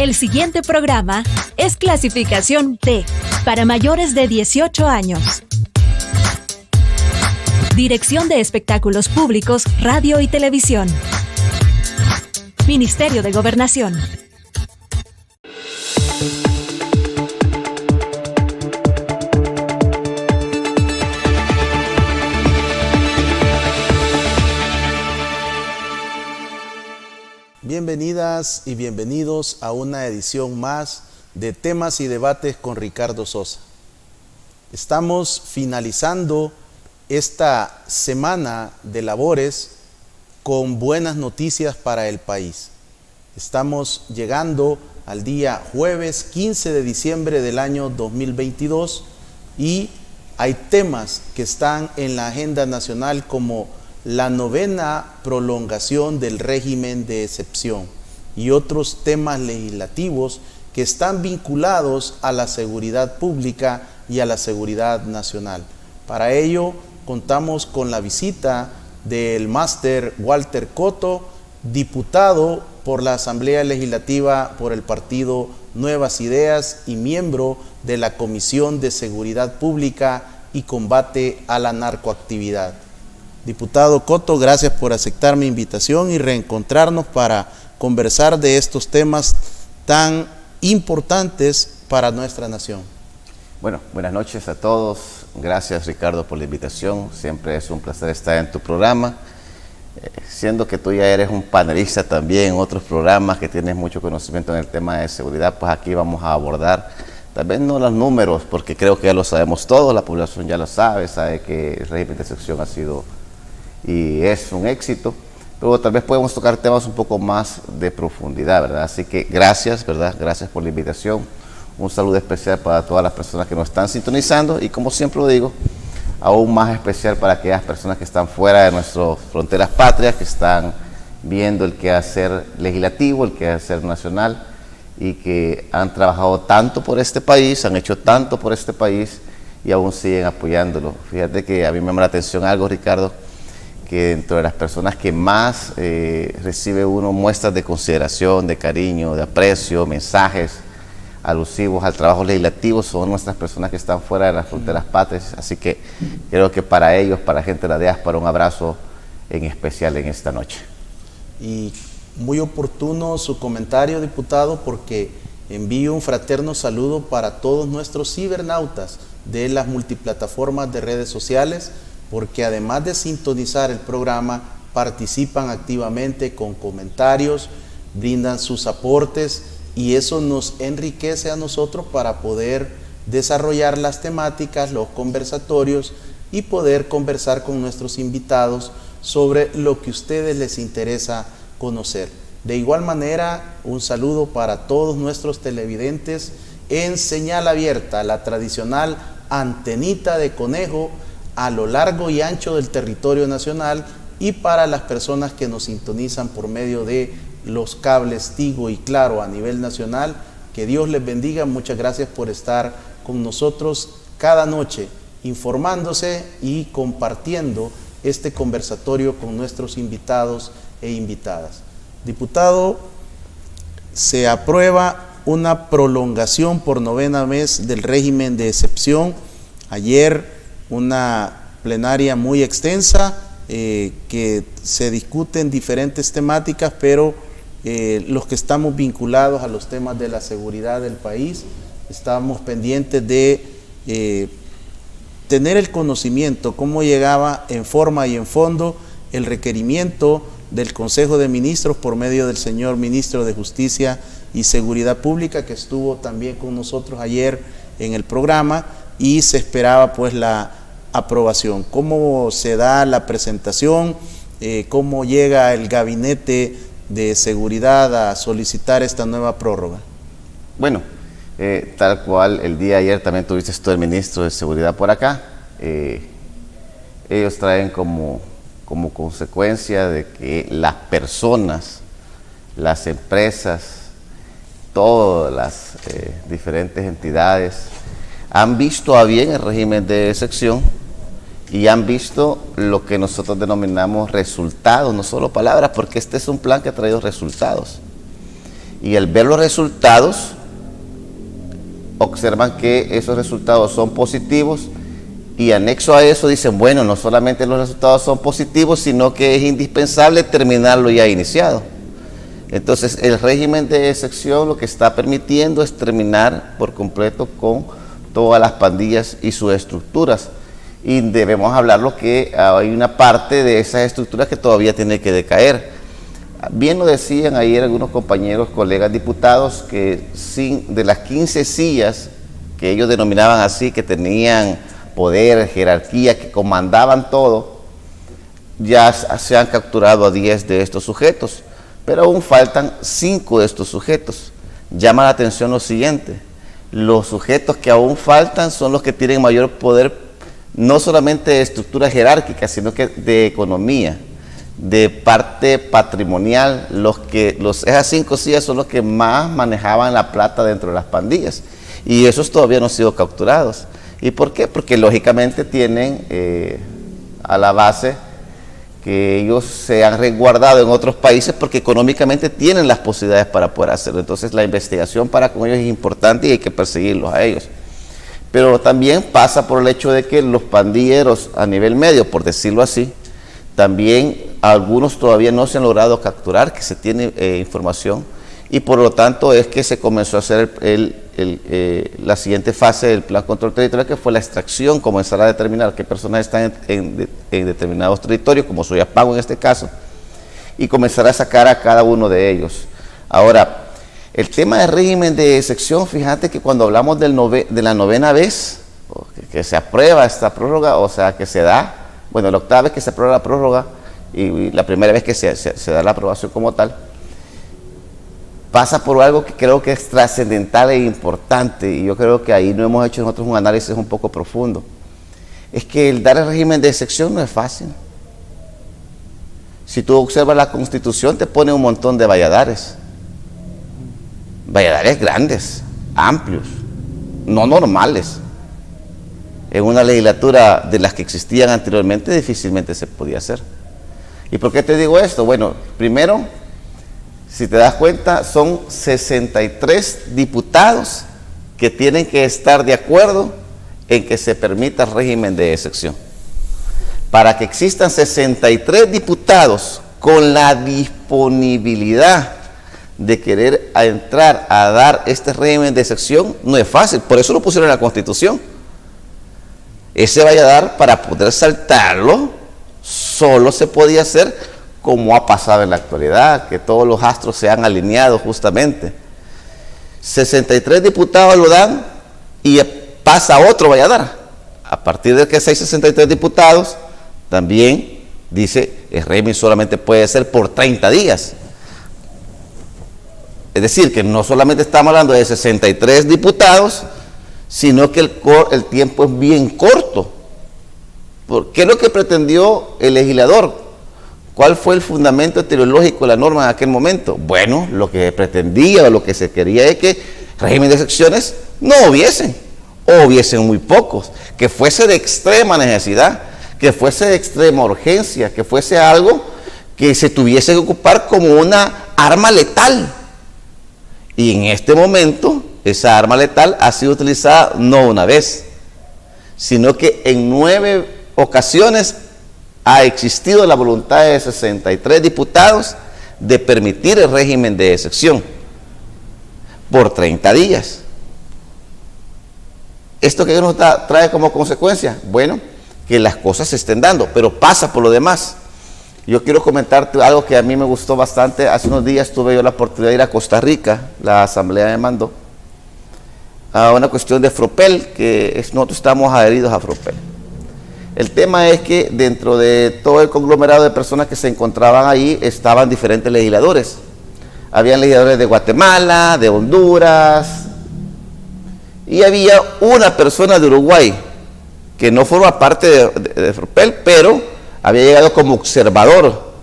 El siguiente programa es clasificación T, para mayores de 18 años. Dirección de Espectáculos Públicos, Radio y Televisión. Ministerio de Gobernación. Bienvenidas y bienvenidos a una edición más de Temas y Debates con Ricardo Sosa. Estamos finalizando esta semana de labores con buenas noticias para el país. Estamos llegando al día jueves 15 de diciembre del año 2022 y hay temas que están en la agenda nacional como la 9ª prolongación del régimen de excepción y otros temas legislativos que están vinculados a la seguridad pública y a la seguridad nacional. Para ello contamos con la visita del máster Walter Cotto, diputado por la Asamblea Legislativa por el partido Nuevas Ideas y miembro de la Comisión de Seguridad Pública y Combate a la Narcoactividad. Diputado Cotto, gracias por aceptar mi invitación y reencontrarnos para conversar de estos temas tan importantes para nuestra nación. Bueno, buenas noches a todos. Gracias, Ricardo, por la invitación. Siempre es un placer estar en tu programa. Siendo que tú ya eres un panelista también en otros programas, que tienes mucho conocimiento en el tema de seguridad, pues aquí vamos a abordar, tal vez no los números, porque creo que ya lo sabemos todos, la población ya lo sabe que el régimen de excepción ha sido y es un éxito, pero tal vez podemos tocar temas un poco más de profundidad, ¿verdad? Así que gracias, ¿verdad? Gracias por la invitación. Un saludo especial para todas las personas que nos están sintonizando y, como siempre lo digo, aún más especial para aquellas personas que están fuera de nuestras fronteras patrias, que están viendo el quehacer legislativo, el quehacer nacional y que han trabajado tanto por este país, han hecho tanto por este país y aún siguen apoyándolo. Fíjate que a mí me llama la atención algo, Ricardo, que dentro de las personas que más recibe uno muestras de consideración, de cariño, de aprecio, mensajes alusivos al trabajo legislativo, son nuestras personas que están fuera de las fronteras patrias. Así que creo que para ellos, para la gente de la diáspora, un abrazo en especial en esta noche. Y muy oportuno su comentario, diputado, porque envío un fraterno saludo para todos nuestros cibernautas de las multiplataformas de redes sociales, porque además de sintonizar el programa, participan activamente con comentarios, brindan sus aportes y eso nos enriquece a nosotros para poder desarrollar las temáticas, los conversatorios y poder conversar con nuestros invitados sobre lo que a ustedes les interesa conocer. De igual manera, un saludo para todos nuestros televidentes en señal abierta, la tradicional antenita de conejo a lo largo y ancho del territorio nacional, y para las personas que nos sintonizan por medio de los cables Tigo y Claro a nivel nacional, que Dios les bendiga. Muchas gracias por estar con nosotros cada noche informándose y compartiendo este conversatorio con nuestros invitados e invitadas. Diputado, se aprueba una prolongación por 9ª vez del régimen de excepción. Ayer una plenaria muy extensa que se discuten diferentes temáticas, pero los que estamos vinculados a los temas de la seguridad del país estamos pendientes de tener el conocimiento cómo llegaba en forma y en fondo el requerimiento del Consejo de Ministros por medio del señor Ministro de Justicia y Seguridad Pública, que estuvo también con nosotros ayer en el programa, y se esperaba pues la aprobación. ¿Cómo se da la presentación? ¿Cómo llega el Gabinete de Seguridad a solicitar esta nueva prórroga? Bueno, tal cual el día de ayer también tuviste tú el Ministro de Seguridad por acá. Ellos traen como consecuencia de que las personas, las empresas, todas las diferentes entidades han visto a bien el régimen de excepción y han visto lo que nosotros denominamos resultados, no solo palabras, porque este es un plan que ha traído resultados. y al ver los resultados, observan que esos resultados son positivos y anexo a eso dicen, bueno, no solamente los resultados son positivos, sino que es indispensable terminarlo ya iniciado. Entonces, el régimen de excepción lo que está permitiendo es terminar por completo con todas las pandillas y sus estructuras. Y debemos hablarlo que hay una parte de esas estructuras que todavía tiene que decaer. Bien lo decían ayer algunos compañeros, colegas diputados, que de las 15 sillas que ellos denominaban así, que tenían poder, jerarquía, que comandaban todo, ya se han capturado a 10 de estos sujetos, pero aún faltan 5 de estos sujetos. Llama la atención lo siguiente: los sujetos que aún faltan son los que tienen mayor poder, no solamente de estructura jerárquica, sino que de economía, de parte patrimonial. Esas 5 sillas son los que más manejaban la plata dentro de las pandillas, y esos todavía no han sido capturados. ¿Y por qué? Porque lógicamente tienen a la base que ellos se han resguardado en otros países porque económicamente tienen las posibilidades para poder hacerlo. Entonces la investigación para con ellos es importante y hay que perseguirlos a ellos. Pero también pasa por el hecho de que los pandilleros a nivel medio, por decirlo así, también algunos todavía no se han logrado capturar, que se tiene información, y por lo tanto es que se comenzó a hacer la siguiente fase del plan control territorial, que fue la extracción, comenzar a determinar qué personas están en determinados territorios, como Soyapango en este caso, y comenzar a sacar a cada uno de ellos. Ahora, el tema del régimen de excepción, fíjate que cuando hablamos de la 9ª vez que se aprueba esta prórroga, o sea, que se da, bueno, la 8ª vez que se aprueba la prórroga y la primera vez que se da la aprobación como tal, pasa por algo que creo que es trascendental e importante, y yo creo que ahí no hemos hecho nosotros un análisis un poco profundo. Es que el dar el régimen de excepción no es fácil. Si tú observas la Constitución, te pone un montón de valladares grandes, amplios, no normales. En una legislatura de las que existían anteriormente difícilmente se podía hacer. ¿Y por qué te digo esto? Bueno, primero, si te das cuenta, son 63 diputados que tienen que estar de acuerdo en que se permita el régimen de excepción. Para que existan 63 diputados con la disponibilidad de querer entrar a dar este régimen de excepción, no es fácil. Por eso lo pusieron en la Constitución. Ese valladar, para poder saltarlo, solo se podía hacer como ha pasado en la actualidad, que todos los astros se han alineado justamente. 63 diputados lo dan y pasa otro valladar. A partir de que hay 63 diputados, también dice el régimen solamente puede ser por 30 días. Es decir, que no solamente estamos hablando de 63 diputados, sino que el tiempo es bien corto. ¿Qué es lo que pretendió el legislador? ¿Cuál fue el fundamento teleológico de la norma en aquel momento? Bueno, lo que pretendía o lo que se quería es que régimen de excepciones no hubiesen, o hubiesen muy pocos, que fuese de extrema necesidad, que fuese de extrema urgencia, que fuese algo que se tuviese que ocupar como una arma letal. Y en este momento, esa arma letal ha sido utilizada no una vez, sino que en 9 ocasiones ha existido la voluntad de 63 diputados de permitir el régimen de excepción por 30 días. ¿Esto qué nos trae como consecuencia? Bueno, que las cosas se estén dando, pero pasa por lo demás. Yo quiero comentarte algo que a mí me gustó bastante. Hace unos días tuve yo la oportunidad de ir a Costa Rica, la asamblea me mandó, a una cuestión de Fropel, que nosotros estamos adheridos a Fropel. El tema es que dentro de todo el conglomerado de personas que se encontraban ahí estaban diferentes legisladores. Habían legisladores de Guatemala, de Honduras, y había una persona de Uruguay que no forma parte de Fropel, pero había llegado como observador.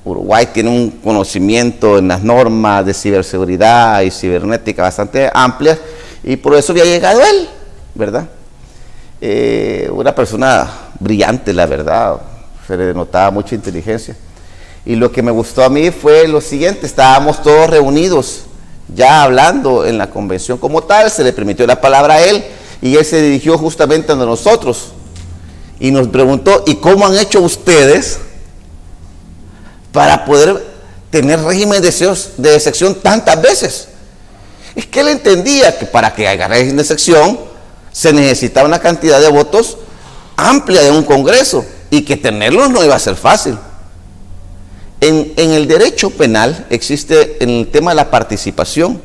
Uruguay tiene un conocimiento en las normas de ciberseguridad y cibernética bastante amplias, y por eso había llegado él, ¿verdad? Una persona brillante, la verdad, se le denotaba mucha inteligencia. Y lo que me gustó a mí fue lo siguiente: estábamos todos reunidos ya hablando en la convención como tal, se le permitió la palabra a él y él se dirigió justamente a nosotros y nos preguntó: ¿y cómo han hecho ustedes para poder tener régimen de excepción tantas veces? Es que él entendía que para que haya régimen de excepción se necesitaba una cantidad de votos amplia de un Congreso y que tenerlos no iba a ser fácil. En el derecho penal existe, en el tema de la participación,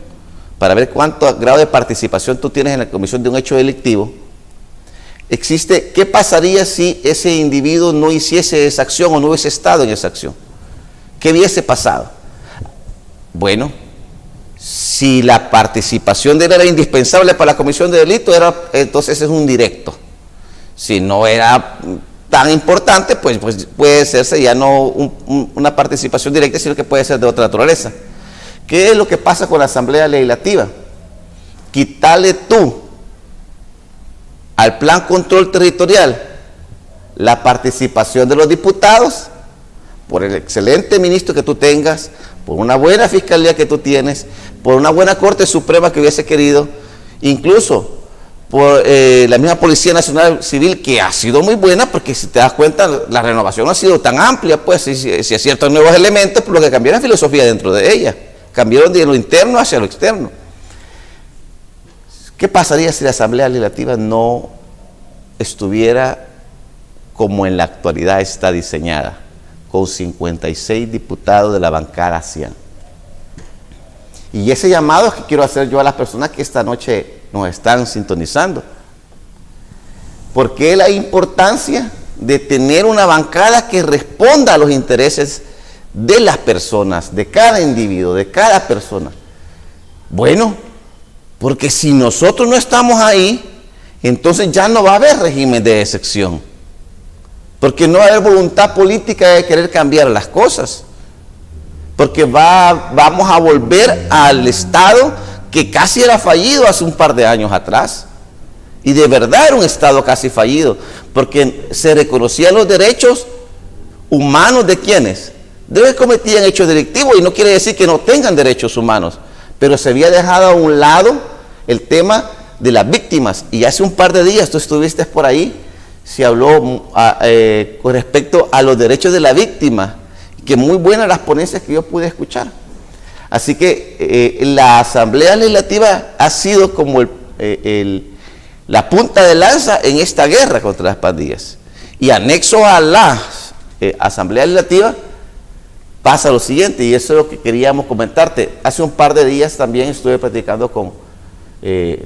para ver cuánto grado de participación tú tienes en la comisión de un hecho delictivo, existe qué pasaría si ese individuo no hiciese esa acción o no hubiese estado en esa acción. ¿Qué hubiese pasado? Bueno, si la participación de él era indispensable para la comisión de delito, entonces es un directo. Si no era tan importante, pues puede serse ya no una participación directa, sino que puede ser de otra naturaleza. ¿Qué es lo que pasa con la Asamblea Legislativa? Quitarle tú al Plan Control Territorial la participación de los diputados, por el excelente ministro que tú tengas, por una buena fiscalía que tú tienes, por una buena Corte Suprema que hubiese querido, incluso por la misma Policía Nacional Civil, que ha sido muy buena, porque si te das cuenta, la renovación ha sido tan amplia, pues, si es cierto, nuevos elementos, pero lo que cambió es la filosofía dentro de ella, cambiaron de lo interno hacia lo externo. ¿Qué pasaría si la Asamblea Legislativa no estuviera como en la actualidad está diseñada, con 56 diputados de la bancada 100? Y ese llamado es que quiero hacer yo a las personas que esta noche nos están sintonizando. Porque la importancia de tener una bancada que responda a los intereses de las personas, de cada individuo, de cada persona. Bueno, porque si nosotros no estamos ahí, entonces ya no va a haber régimen de excepción. Porque no va a haber voluntad política de querer cambiar las cosas. Porque vamos a volver al Estado que casi era fallido hace un par de años atrás. Y de verdad era un Estado casi fallido, porque se reconocían los derechos humanos de quienes, de los que cometían hechos delictivos, y no quiere decir que no tengan derechos humanos, pero se había dejado a un lado el tema de las víctimas. Y hace un par de días, tú estuviste por ahí, se habló con respecto a los derechos de la víctima, que muy buenas las ponencias que yo pude escuchar. Así que la Asamblea Legislativa ha sido como la punta de lanza en esta guerra contra las pandillas. Y anexo a la Asamblea Legislativa pasa lo siguiente, y eso es lo que queríamos comentarte. Hace un par de días también estuve platicando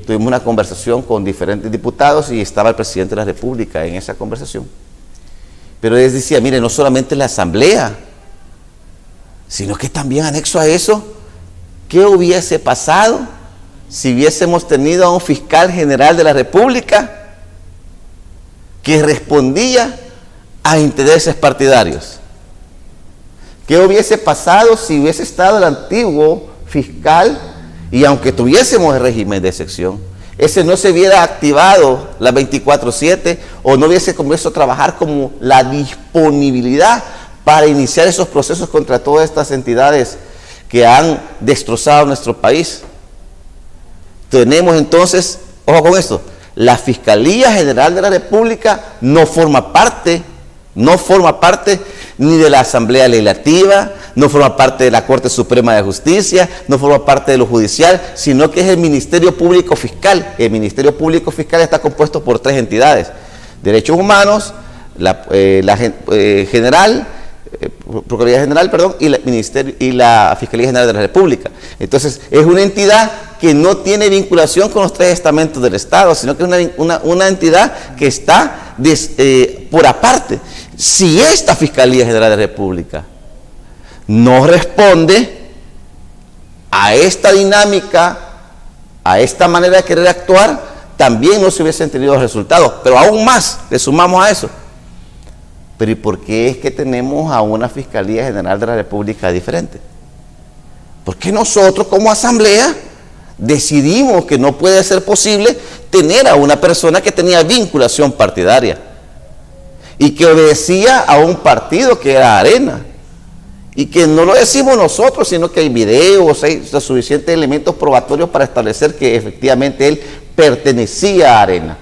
tuvimos una conversación con diferentes diputados y estaba el presidente de la República en esa conversación. Pero él decía, mire, no solamente la Asamblea, sino que también anexo a eso, ¿qué hubiese pasado si hubiésemos tenido a un fiscal general de la República que respondía a intereses partidarios? ¿Qué hubiese pasado si hubiese estado el antiguo fiscal y aunque tuviésemos el régimen de excepción, ese no se hubiera activado la 24/7 o no hubiese comenzado a trabajar como la disponibilidad para iniciar esos procesos contra todas estas entidades que han destrozado nuestro país? Tenemos entonces, ojo con esto, la Fiscalía General de la República no forma parte ni de la Asamblea Legislativa, no forma parte de la Corte Suprema de Justicia, no forma parte de lo judicial, sino que es el Ministerio Público Fiscal. El Ministerio Público Fiscal está compuesto por 3 entidades: Derechos Humanos, Procuraduría General, y la Fiscalía General de la República. Entonces, es una entidad que no tiene vinculación con los 3 estamentos del Estado, sino que es una entidad que está por aparte. Si esta Fiscalía General de la República no responde a esta dinámica, a esta manera de querer actuar, también no se hubiesen tenido resultados. Pero aún más, le sumamos a eso. Pero ¿y por qué es que tenemos a una Fiscalía General de la República diferente? Porque nosotros como Asamblea decidimos que no puede ser posible tener a una persona que tenía vinculación partidaria y que obedecía a un partido que era Arena Y que no lo decimos nosotros, sino que hay videos, hay suficientes elementos probatorios para establecer que efectivamente él pertenecía a Arena.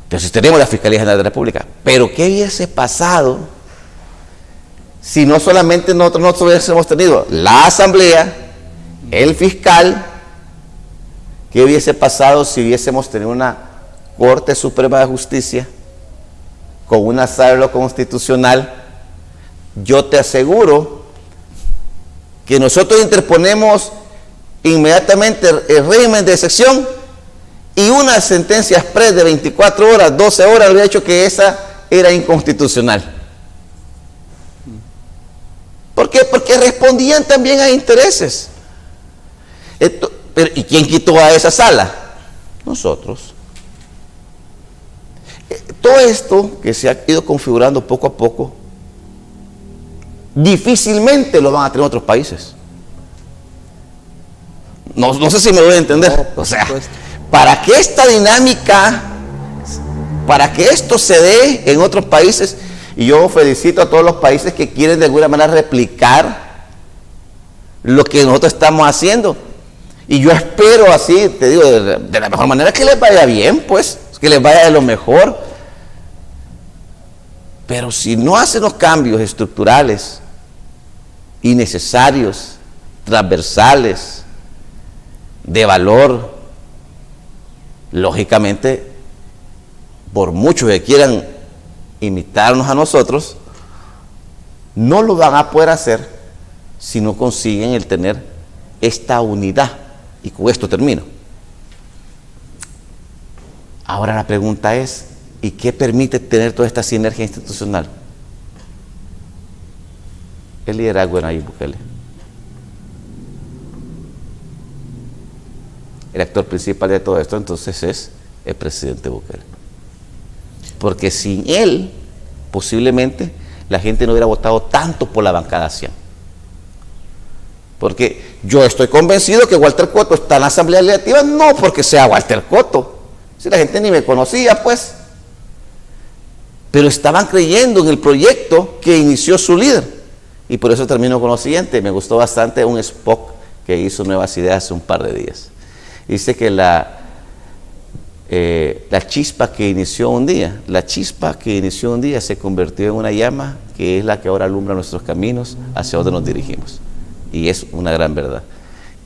Entonces tenemos la Fiscalía General de la República. Pero ¿qué hubiese pasado si no solamente nosotros hubiésemos tenido la Asamblea, el fiscal? ¿Qué hubiese pasado si hubiésemos tenido una Corte Suprema de Justicia con una sala constitucional? Yo te aseguro que nosotros interponemos inmediatamente el régimen de excepción y una sentencia express de 24 horas, 12 horas, habría hecho que esa era inconstitucional. ¿Por qué? Porque respondían también a intereses. ¿Y quién quitó a esa sala? Nosotros. Todo esto que se ha ido configurando poco a poco, difícilmente lo van a tener otros países. No sé si me voy a entender. O sea, para que esta dinámica, para que esto se dé en otros países, y yo felicito a todos los países que quieren de alguna manera replicar lo que nosotros estamos haciendo. Y yo espero así, te digo, de la mejor manera, que les vaya bien, pues, que les vaya de lo mejor. Pero si no hacen los cambios estructurales y necesarios, transversales, de valor, lógicamente, por mucho que quieran imitarnos a nosotros, no lo van a poder hacer si no consiguen el tener esta unidad. Y con esto termino. Ahora la pregunta es, ¿y qué permite tener toda esta sinergia institucional? El liderazgo de Nayib Bukele. El actor principal de todo esto entonces es el presidente Bukele. Porque sin él, posiblemente, la gente no hubiera votado tanto por la bancada 100. Porque yo estoy convencido que Walter Cotto está en la Asamblea Legislativa, no porque sea Walter Cotto. Si la gente ni me conocía, pues. Pero estaban creyendo en el proyecto que inició su líder. Y por eso termino con lo siguiente. Me gustó bastante un Spock que hizo Nuevas Ideas hace un par de días. Dice que la chispa que inició un día, se convirtió en una llama que es la que ahora alumbra nuestros caminos hacia donde nos dirigimos. Y es una gran verdad.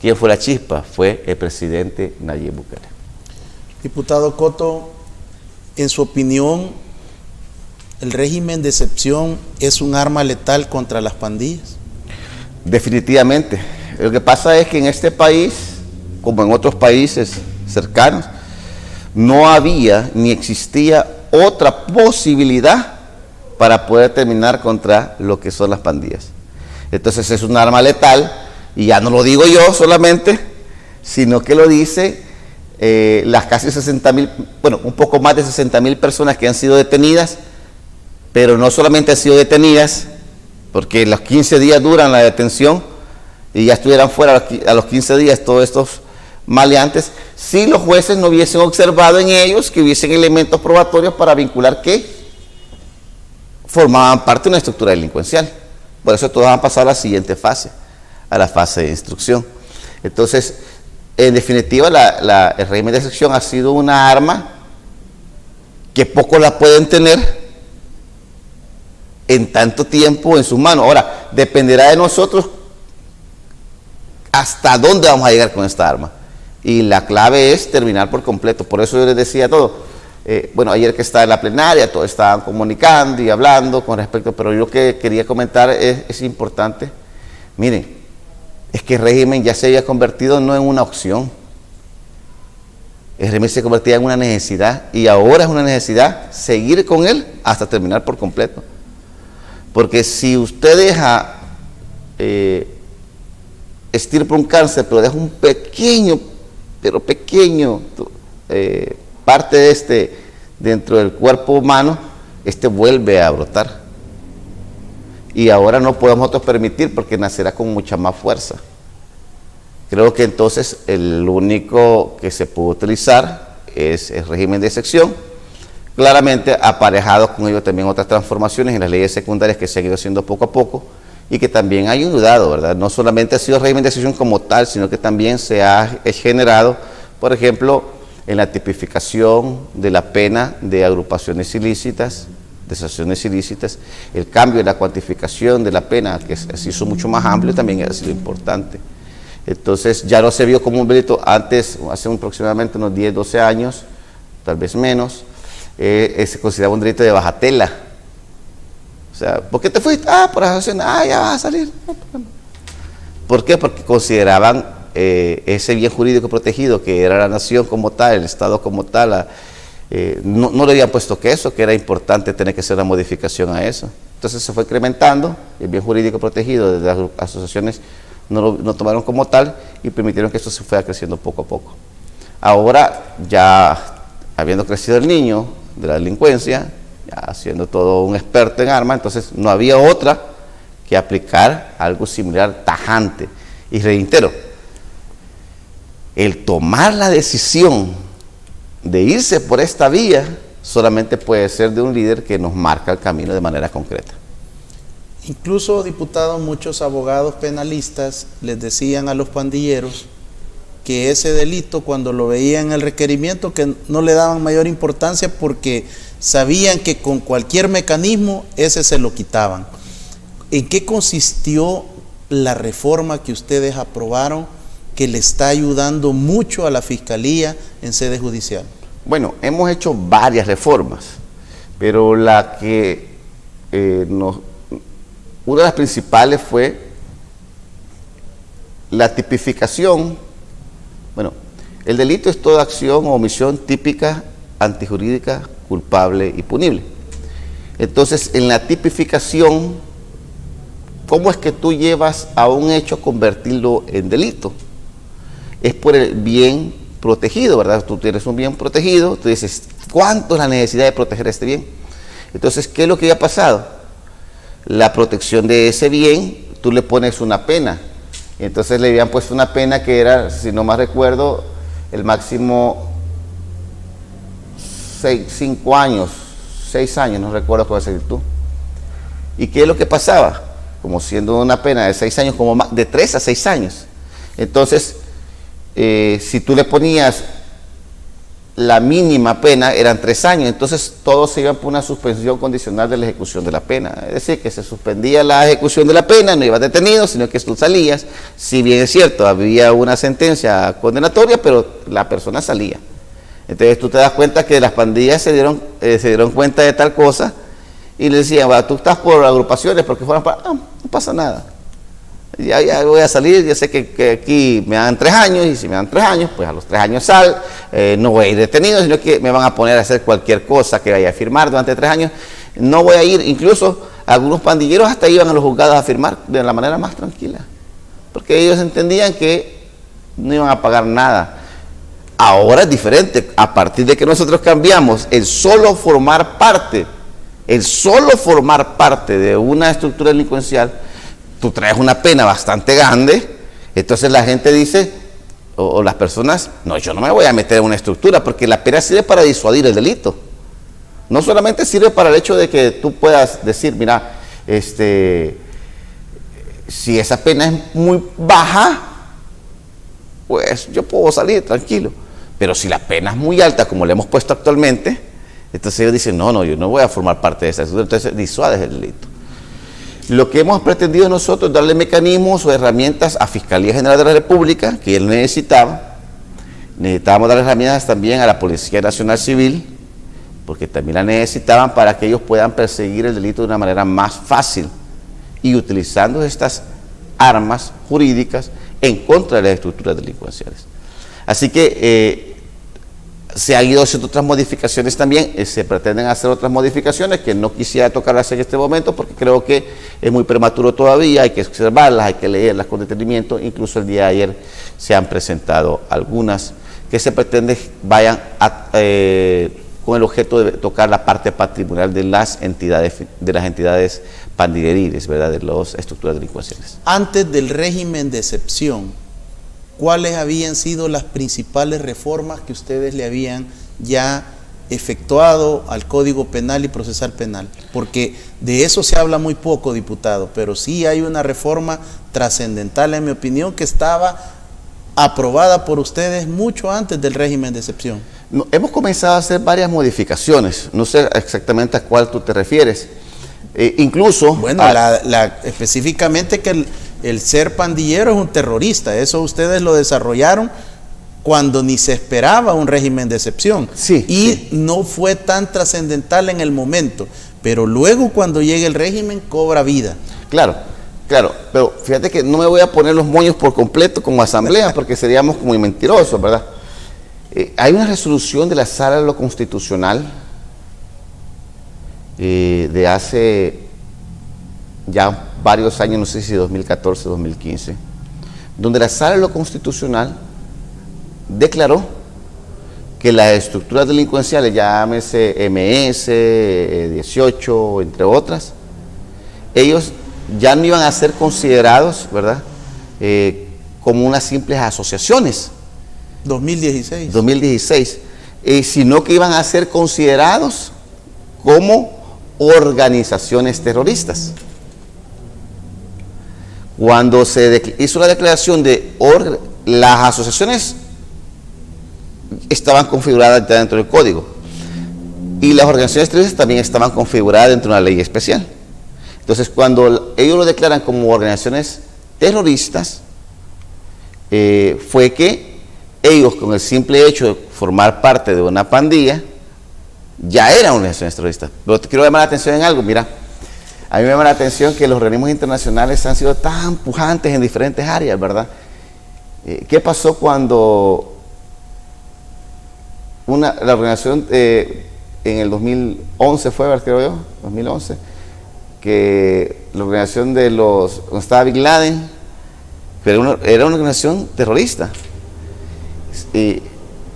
¿Quién fue la chispa? Fue el presidente Nayib Bukele. Diputado Cotto, en su opinión, ¿el régimen de excepción es un arma letal contra las pandillas? Definitivamente. Lo que pasa es que en este país, como en otros países cercanos, no había ni existía otra posibilidad para poder terminar contra lo que son las pandillas. Entonces es un arma letal, y ya no lo digo yo solamente, sino que lo dice las casi 60,000, bueno, un poco más de 60,000 personas que han sido detenidas, pero no solamente han sido detenidas, porque los 15 días duran la detención, y ya estuvieran fuera a los 15 días todos estos maleantes, si los jueces no hubiesen observado en ellos que hubiesen elementos probatorios para vincular que formaban parte de una estructura delincuencial. Por eso todos han pasado a la siguiente fase, a la fase de instrucción. Entonces, en definitiva, el régimen de excepción ha sido una arma que pocos la pueden tener en tanto tiempo en sus manos. Ahora, dependerá de nosotros hasta dónde vamos a llegar con esta arma. Y la clave es terminar por completo. Por eso yo les decía todo. Bueno, ayer que estaba en la plenaria, todos estaban comunicando y hablando con respecto, pero yo lo que quería comentar es importante. Miren, es que el régimen ya se había convertido no en una opción. El régimen se convertía en una necesidad, y ahora es una necesidad seguir con él hasta terminar por completo. Porque si usted deja estirpa un cáncer, pero deja un pequeño parte de dentro del cuerpo humano, vuelve a brotar. Y ahora no podemos nosotros permitir, porque nacerá con mucha más fuerza. Creo que entonces el único que se puede utilizar es el régimen de excepción, claramente aparejado con ello también otras transformaciones en las leyes secundarias que se han ido haciendo poco a poco, y que también ha ayudado, ¿verdad? No solamente ha sido régimen de excepción como tal, sino que también se ha generado, por ejemplo, en la tipificación de la pena de agrupaciones ilícitas, de asociaciones ilícitas, el cambio en la cuantificación de la pena, que se hizo mucho más amplio, también ha sido importante. Entonces ya no se vio como un delito antes, hace aproximadamente unos 10, 12 años, tal vez menos, se consideraba un delito de bagatela. O sea, ¿por qué te fuiste? Ah, por asociación, ya vas a salir. No, ¿por qué? Porque consideraban ese bien jurídico protegido, que era la nación como tal, el Estado como tal, no le habían puesto que era importante tener que hacer una modificación a eso. Entonces se fue incrementando, el bien jurídico protegido de las asociaciones no tomaron como tal y permitieron que esto se fuera creciendo poco a poco. Ahora, ya habiendo crecido el niño de la delincuencia, ya siendo todo un experto en armas, entonces no había otra que aplicar algo similar, tajante. Y reitero, el tomar la decisión de irse por esta vía solamente puede ser de un líder que nos marca el camino de manera concreta. Incluso, diputado, muchos abogados penalistas les decían a los pandilleros que ese delito, cuando lo veían en el requerimiento, que no le daban mayor importancia porque sabían que con cualquier mecanismo ese se lo quitaban. ¿En qué consistió la reforma que ustedes aprobaron que le está ayudando mucho a la Fiscalía en sede judicial? Bueno, hemos hecho varias reformas, pero la que una de las principales fue la tipificación. Bueno, el delito es toda acción o omisión típica, antijurídica, culpable y punible. Entonces, en la tipificación, ¿cómo es que tú llevas a un hecho a convertirlo en delito? Es por el bien protegido, ¿verdad? Tú tienes un bien protegido, tú dices, ¿cuánto es la necesidad de proteger este bien? Entonces, ¿qué es lo que había pasado? La protección de ese bien, tú le pones una pena. Entonces le habían puesto una pena que era, si no más recuerdo, el máximo 5 años, 6 años, no recuerdo con exactitud. ¿Y qué es lo que pasaba? Como siendo una pena de 6 años, como de 3 a 6 años. Entonces, si tú le ponías la mínima pena, eran 3 años, entonces todos se iban por una suspensión condicional de la ejecución de la pena. Es decir, que se suspendía la ejecución de la pena, no ibas detenido, sino que tú salías. Si bien es cierto, había una sentencia condenatoria, pero la persona salía. Entonces tú te das cuenta que las pandillas se dieron cuenta de tal cosa y le decían, tú estás por agrupaciones porque fueron para... no pasa nada. Ya voy a salir, ya sé que aquí me dan 3 años, y si me dan 3 años, pues a los 3 años no voy a ir detenido, sino que me van a poner a hacer cualquier cosa que vaya a firmar durante 3 años. No voy a ir, incluso algunos pandilleros hasta iban a los juzgados a firmar de la manera más tranquila, porque ellos entendían que no iban a pagar nada. Ahora es diferente, a partir de que nosotros cambiamos el solo formar parte de una estructura delincuencial, tú traes una pena bastante grande, entonces la gente dice, o las personas, no, yo no me voy a meter en una estructura, porque la pena sirve para disuadir el delito. No solamente sirve para el hecho de que tú puedas decir, mira, si esa pena es muy baja, pues yo puedo salir tranquilo. Pero si la pena es muy alta, como le hemos puesto actualmente, entonces ellos dicen, no, yo no voy a formar parte de esa estructura, entonces disuades el delito. Lo que hemos pretendido nosotros es darle mecanismos o herramientas a Fiscalía General de la República, que él necesitaba. Necesitábamos dar herramientas también a la Policía Nacional Civil, porque también la necesitaban para que ellos puedan perseguir el delito de una manera más fácil y utilizando estas armas jurídicas en contra de las estructuras delincuenciales. Así que se han ido haciendo otras modificaciones también, se pretenden hacer otras modificaciones que no quisiera tocarlas en este momento porque creo que es muy prematuro todavía, hay que observarlas, hay que leerlas con detenimiento. Incluso el día de ayer se han presentado algunas que se pretende vayan con el objeto de tocar la parte patrimonial de las entidades pandilleriles, ¿verdad?, de las estructuras delincuenciales. Antes del régimen de excepción, ¿cuáles habían sido las principales reformas que ustedes le habían ya efectuado al Código Penal y Procesal Penal, porque de eso se habla muy poco, diputado, pero sí hay una reforma trascendental, en mi opinión, que estaba aprobada por ustedes mucho antes del régimen de excepción. No, hemos comenzado a hacer varias modificaciones, no sé exactamente a cuál tú te refieres. Incluso... Bueno, específicamente que el ser pandillero es un terrorista, eso ustedes lo desarrollaron cuando ni se esperaba un régimen de excepción. Sí, y sí. No fue tan trascendental en el momento, pero luego cuando llegue el régimen cobra vida. Claro, claro, pero fíjate que no me voy a poner los moños por completo como asamblea porque seríamos muy mentirosos, ¿verdad? Hay una resolución de la Sala de lo Constitucional de hace ya varios años, no sé si 2014, 2015, donde la Sala de lo Constitucional declaró que las estructuras delincuenciales, llámese MS, 18, entre otras, ellos ya no iban a ser considerados, ¿verdad?, como unas simples asociaciones. 2016, sino que iban a ser considerados como organizaciones terroristas. Cuando se hizo la declaración de las asociaciones estaban configuradas ya dentro del código y las organizaciones terroristas también estaban configuradas dentro de una ley especial. Entonces, cuando ellos lo declaran como organizaciones terroristas, fue que ellos, con el simple hecho de formar parte de una pandilla, ya eran organizaciones terroristas. Pero te quiero llamar la atención en algo. Mira, a mí me llama la atención que los organismos internacionales han sido tan pujantes en diferentes áreas, ¿verdad? ¿Qué pasó cuando la organización en el 2011 fue, creo yo, 2011, que la organización de donde estaba Bin Laden, pero era una organización terrorista,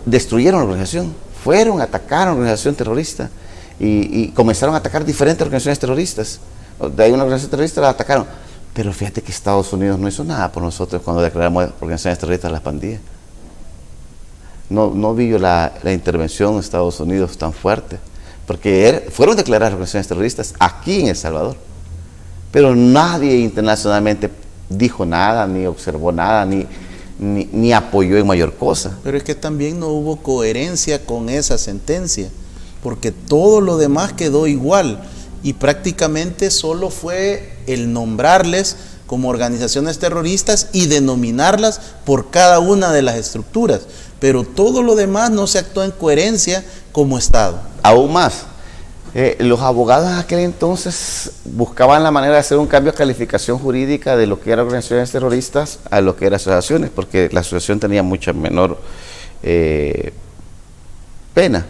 destruyeron la organización, atacaron a la organización terrorista y comenzaron a atacar diferentes organizaciones terroristas. De ahí una organización terrorista la atacaron, pero fíjate que Estados Unidos no hizo nada por nosotros cuando declaramos organizaciones terroristas a las pandillas. No vi yo la intervención de Estados Unidos tan fuerte, porque fueron declaradas organizaciones terroristas aquí en El Salvador, pero nadie internacionalmente dijo nada, ni observó nada, ni apoyó en mayor cosa. Pero es que también no hubo coherencia con esa sentencia, porque todo lo demás quedó igual y prácticamente solo fue el nombrarles como organizaciones terroristas y denominarlas por cada una de las estructuras, pero todo lo demás no se actuó en coherencia como Estado. Aún más, los abogados en aquel entonces buscaban la manera de hacer un cambio de calificación jurídica de lo que eran organizaciones terroristas a lo que eran asociaciones, porque la asociación tenía mucha menor pena.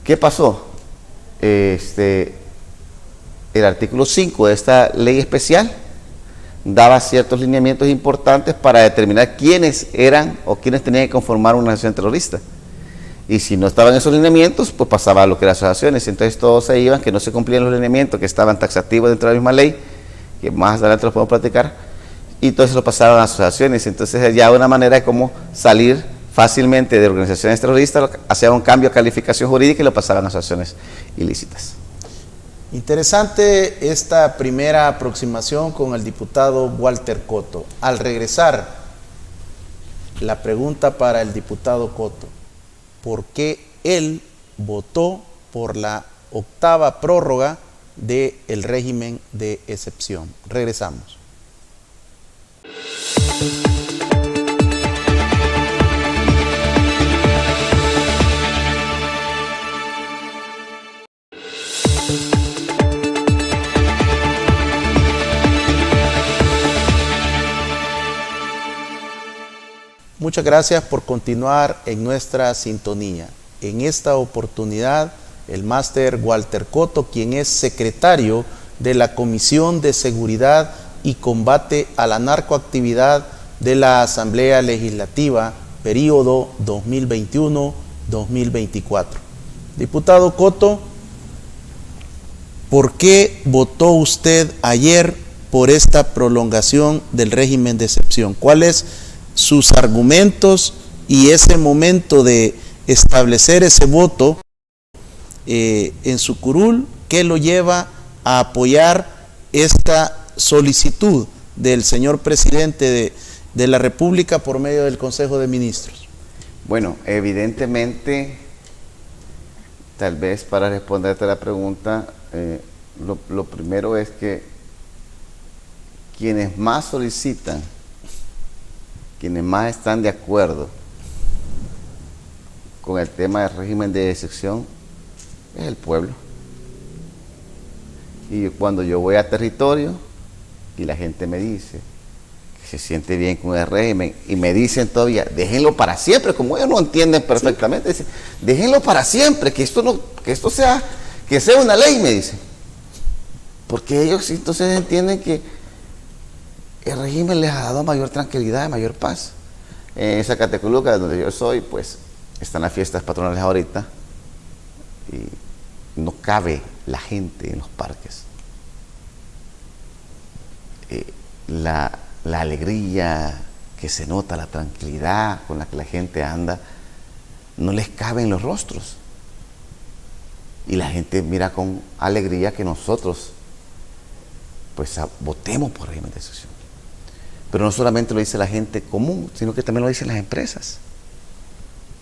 ¿Qué pasó? El artículo 5 de esta ley especial daba ciertos lineamientos importantes para determinar quiénes eran o quiénes tenían que conformar una asociación terrorista. Y si no estaban esos lineamientos, pues pasaba a lo que eran asociaciones. Entonces todos se iban, que no se cumplían los lineamientos que estaban taxativos dentro de la misma ley, que más adelante los podemos platicar, y entonces lo pasaron a asociaciones. Entonces ya una manera de cómo salir fácilmente de organizaciones terroristas, hacían un cambio de calificación jurídica y lo pasaban a asociaciones ilícitas. Interesante esta primera aproximación con el diputado Walter Cotto. Al regresar, la pregunta para el diputado Cotto: ¿por qué él votó por la 8ª prórroga del régimen de excepción? Regresamos. Muchas gracias por continuar en nuestra sintonía. En esta oportunidad, el máster Walter Cotto, quien es secretario de la Comisión de Seguridad y Combate a la Narcoactividad de la Asamblea Legislativa, periodo 2021-2024. Diputado Cotto, ¿por qué votó usted ayer por esta prolongación del régimen de excepción? ¿Cuáles sus argumentos y ese momento de establecer ese voto en su curul que lo lleva a apoyar esta solicitud del señor presidente de la República por medio del Consejo de Ministros? Bueno, evidentemente, tal vez para responderte a la pregunta, lo primero es que quienes más solicitan, quienes más están de acuerdo con el tema del régimen de excepción, es el pueblo. Y cuando yo voy a territorio y la gente me dice que se siente bien con el régimen y me dicen todavía, déjenlo para siempre, como ellos no entienden perfectamente, dicen, déjenlo para siempre, que esto sea una ley, me dicen. Porque ellos entonces entienden que el régimen les ha dado mayor tranquilidad, mayor paz. En Zacatecoluca, donde yo soy, pues están las fiestas patronales ahorita y no cabe la gente en los parques. La alegría que se nota, la tranquilidad con la que la gente anda, no les cabe en los rostros. Y la gente mira con alegría que nosotros pues votemos por régimen de excepción. Pero no solamente lo dice la gente común, sino que también lo dicen las empresas.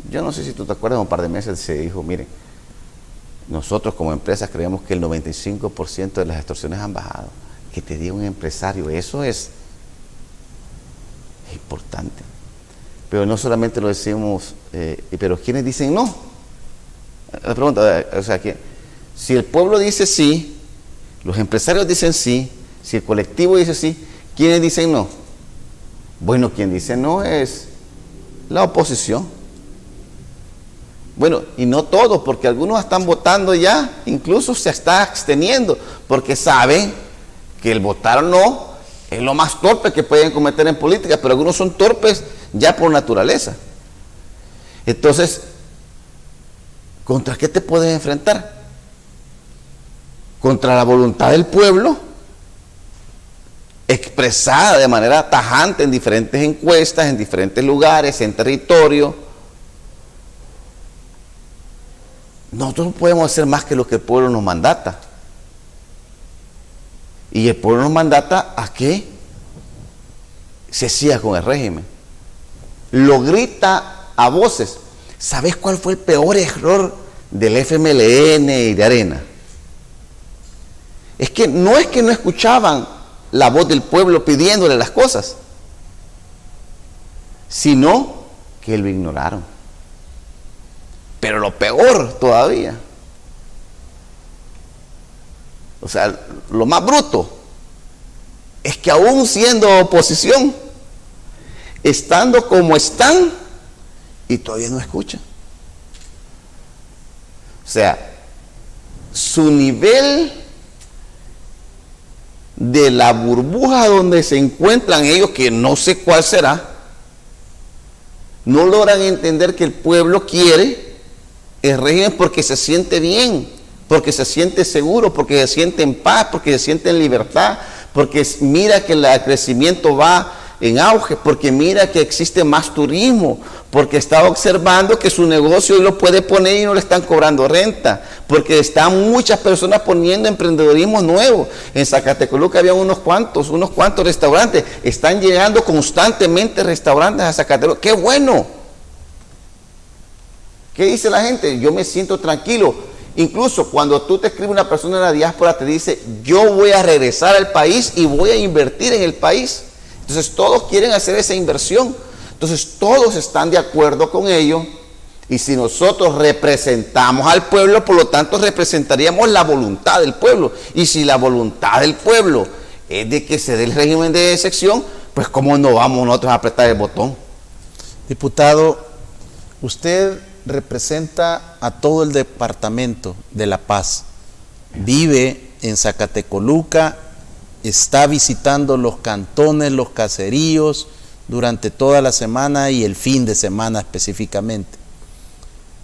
Yo no sé si tú te acuerdas, un par de meses se dijo, miren, nosotros como empresas creemos que el 95% de las extorsiones han bajado. Que te diga un empresario, eso es importante. Pero no solamente lo decimos, pero ¿quiénes dicen no? La pregunta, o sea, que si el pueblo dice sí, los empresarios dicen sí, si el colectivo dice sí, ¿quiénes dicen no? Bueno, quien dice no es la oposición. Bueno, y no todos, porque algunos están votando ya, incluso se está absteniendo, porque saben que el votar no es lo más torpe que pueden cometer en política, pero algunos son torpes ya por naturaleza. Entonces, ¿contra qué te puedes enfrentar? Contra la voluntad del pueblo, expresada de manera tajante en diferentes encuestas, en diferentes lugares, en territorio. Nosotros no podemos hacer más que lo que el pueblo nos mandata. Y el pueblo nos mandata a que se siga con el régimen. Lo grita a voces. ¿Sabes cuál fue el peor error del FMLN y de Arena? Es que no escuchaban la voz del pueblo pidiéndole las cosas, sino que lo ignoraron. Pero lo peor todavía, o sea, lo más bruto, es que aún siendo oposición, estando como están, y todavía no escuchan. O sea, su nivel de la burbuja donde se encuentran ellos, que no sé cuál será, no logran entender que el pueblo quiere el régimen porque se siente bien, porque se siente seguro, porque se siente en paz, porque se siente en libertad, porque mira que el crecimiento va en auge, porque mira que existe más turismo, porque está observando que su negocio hoy lo puede poner y no le están cobrando renta, porque están muchas personas poniendo emprendedorismo nuevo. En Zacatecoluca había unos cuantos restaurantes, están llegando constantemente restaurantes a Zacatecoluca. ¡Qué bueno! ¿Qué dice la gente? Yo me siento tranquilo. Incluso cuando tú te escribe una persona en la diáspora, te dice, yo voy a regresar al país y voy a invertir en el país. Entonces todos quieren hacer esa inversión. Entonces todos están de acuerdo con ello. Y si nosotros representamos al pueblo, por lo tanto representaríamos la voluntad del pueblo. Y si la voluntad del pueblo es de que se dé el régimen de excepción, pues ¿cómo no vamos nosotros a apretar el botón? Diputado, usted representa a todo el departamento de La Paz. Vive en Zacatecoluca, está visitando los cantones, los caseríos durante toda la semana y el fin de semana específicamente.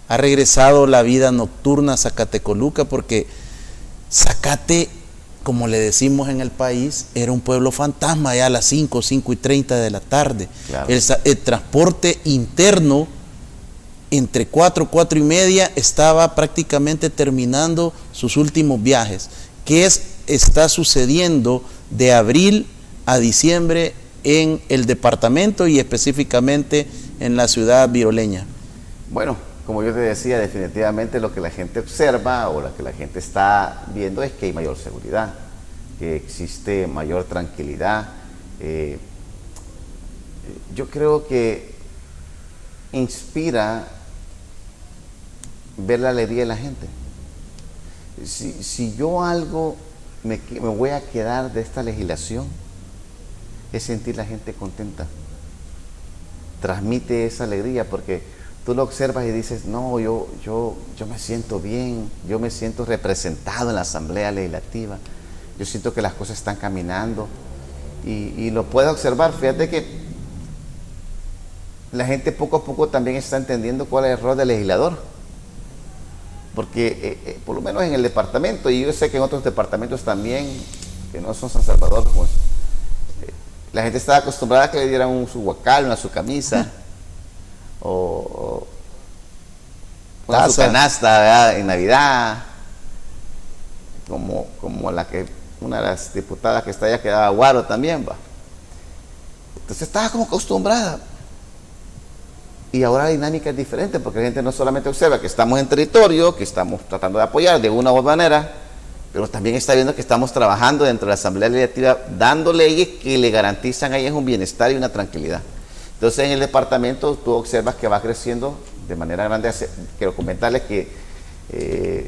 Ha regresado la vida nocturna a Zacatecoluca porque Zacate, como le decimos en el país, era un pueblo fantasma ya a las 5:30 de la tarde. Claro. El transporte interno entre 4 y media, estaba prácticamente terminando sus últimos viajes. ¿Qué está sucediendo de abril a diciembre en el departamento y específicamente en la ciudad viroleña? Bueno, como yo te decía, definitivamente lo que la gente observa o lo que la gente está viendo es que hay mayor seguridad, que existe mayor tranquilidad. Yo creo que inspira ver la alegría de la gente. Si yo algo me voy a quedar de esta legislación, es sentir la gente contenta. Transmite esa alegría porque tú lo observas y dices, no, yo me siento bien, yo me siento representado en la Asamblea Legislativa, yo siento que las cosas están caminando y lo puedes observar. Fíjate que la gente poco a poco también está entendiendo cuál es el rol del legislador, porque por lo menos en el departamento, y yo sé que en otros departamentos también, que no son San Salvador, pues, la gente estaba acostumbrada a que le dieran su guacal, su camisa, o su canasta, ¿verdad?, en Navidad, como una de las diputadas que está allá, que daba guaro también, va. Entonces estaba como acostumbrada. Y ahora la dinámica es diferente, porque la gente no solamente observa que estamos en territorio, que estamos tratando de apoyar de una u otra manera, pero también está viendo que estamos trabajando dentro de la Asamblea Legislativa, dando leyes que le garantizan a ellos un bienestar y una tranquilidad. Entonces en el departamento tú observas que va creciendo de manera grande. Quiero comentarles que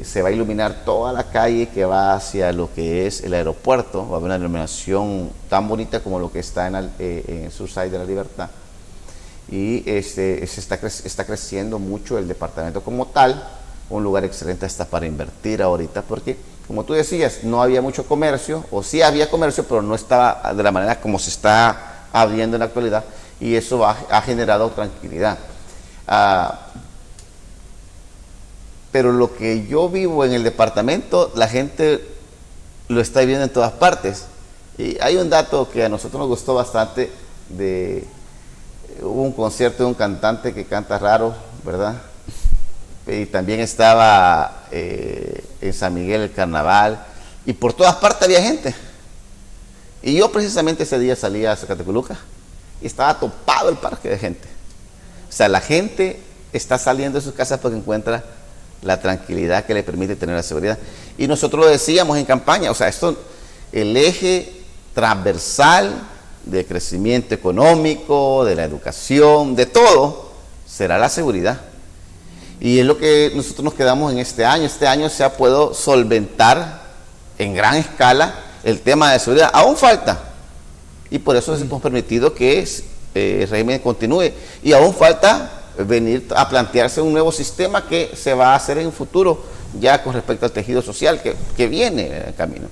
se va a iluminar toda la calle que va hacia lo que es el aeropuerto. Va a haber una iluminación tan bonita como lo que está en el Surfside de la Libertad. Y está creciendo mucho el departamento como tal, un lugar excelente hasta para invertir ahorita, porque como tú decías, no había mucho comercio, o sí había comercio, pero no estaba de la manera como se está abriendo en la actualidad, y eso ha generado tranquilidad. Pero lo que yo vivo en el departamento, la gente lo está viviendo en todas partes. Y hay un dato que a nosotros nos gustó bastante. Hubo un concierto de un cantante que canta raro, ¿verdad? Y también estaba en San Miguel el carnaval, y por todas partes había gente. Y yo precisamente ese día salía a Zacatecoluca y estaba topado el parque de gente. O sea, la gente está saliendo de sus casas porque encuentra la tranquilidad que le permite tener la seguridad. Y nosotros lo decíamos en campaña, o sea, el eje transversal de crecimiento económico, de la educación, de todo, será la seguridad. Y es lo que nosotros nos quedamos en este año. Este año se ha podido solventar en gran escala el tema de seguridad. Aún falta, y por eso hemos permitido que el régimen continúe. Y aún falta venir a plantearse un nuevo sistema que se va a hacer en el futuro, ya con respecto al tejido social que viene en el camino.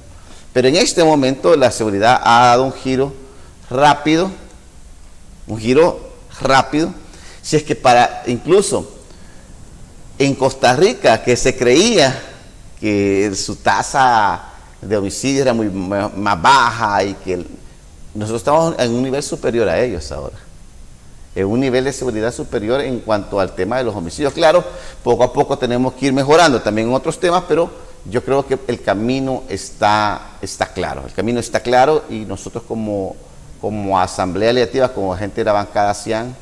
Pero en este momento la seguridad ha dado un giro rápido, si es que incluso en Costa Rica, que se creía que su tasa de homicidio era más baja, y que nosotros estamos en un nivel superior a ellos ahora, en un nivel de seguridad superior en cuanto al tema de los homicidios. Claro, poco a poco tenemos que ir mejorando también en otros temas, pero yo creo que el camino está claro. El camino está claro, y nosotros como Asamblea Legislativa, como gente de la bancada CIAN,